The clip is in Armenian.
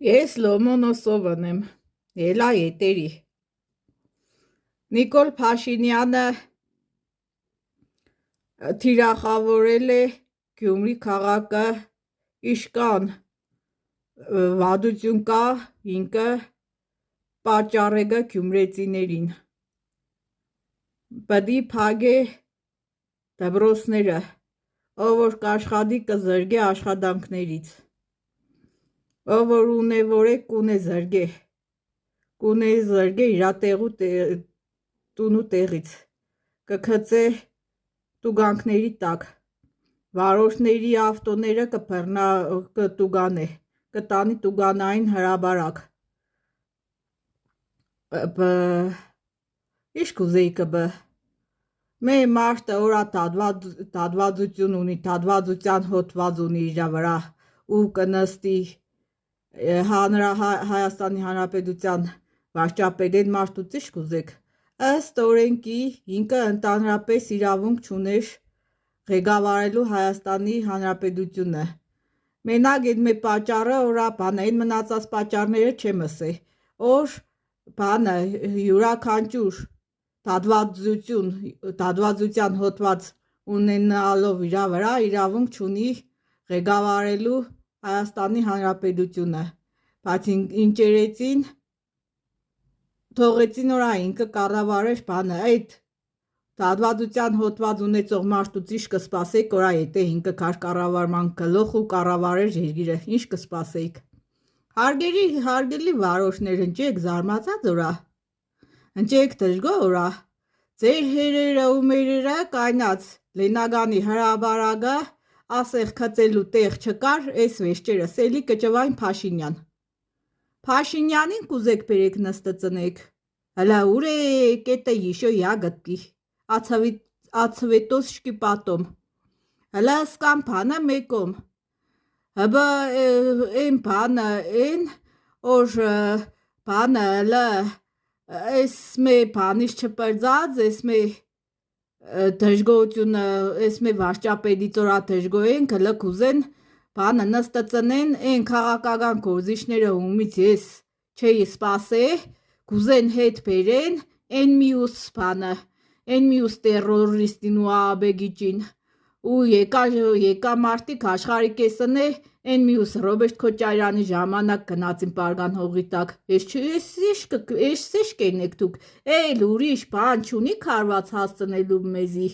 Ես Լոմոնոսովն եմ, ելա ետերի։ Նիկոլ Փաշինյանը թիրախավորել է Գյումրի քաղաքը, իշկան վադություն կա, ինքը պատճառ է գա գյումրեցիներին։ Պդի փագե դբրոցները, ով որ կաշխատի կզրգե աշխատանքներից։ Ով որ ունևոր է կունե զրգե իրա տունու տեղից, կգծե տուգանքների տակ, վարորդների ավտոները կտուգանե, կտանի տուգանային հրաբարակ, ինչ կուզեի կբը, մեր մարդը որա տադվածություն ունի, տադվածության հոտված ունի իրա վրա ու կնստի Հայաստանի Հանրապետության վարչապետեն մարդուց ինչ կուզեք, ըստ օրենքի ինքը ընդհանրապես իրավունք չուներ ղեկավարելու Հայաստանի Հանրապետությունը։ Մենակ այդ մեր պատճառը որա բանը, այն մնացած պատճառները չեմ ասե, որ բանը յուրաքանչյուր տադվածության հոտված ունենալով իրա վրա իրավունք չունի ղեկավարելու Հայաստանի Հանրապետությունը, բայց ինջերեցին թողեցին որա ինքը կառավարեր բանը, այդ տադվածության հոտված ունեցող մարդուց ինչ կսպասեիք, որա եթե ինքը կառավարման գլուխ ու կառավարեր երկիրը, ինչ կսպասեիք։ Հարգելի վարորդներ, ընջեք զարմացած որա, ընջեք դժգոհ որա, ձեր հերերը ու մերերը կայնած Լենագանի հրաբարակը ասեղ քծելու տեղ չկար, այս վեճերս էլի կճվայն Փաշինյանին կուզեք բերեք նստծնեք, հլա ուր է կետը իշո ягодки, ացվետոսչկի պատոմ, հլա սկան բանը մեկոմ, հբա են բանը են, որ բանը հլա այս մե բանից չպրծած, այս մե դժգոհությունը, այս մե վարչապետից որա դժգոհ ենք, հլա կուզեն բանը նստծնեն, են քաղաքական գործիչները ումից ես չէի սպասե, կուզեն հետ բերեն, են մյուս տերորիստին ու աբեգիջին, ու եկա մարդիկ աշխարհի կեսն է, են մյուս Ռոբերտ Քոչարյանի ժամանակ գնացին պարգան հողի տակ, ես ինչ կենեք դուք, էլ ուրիշ բան չունի քարված հասցնելու մեզի։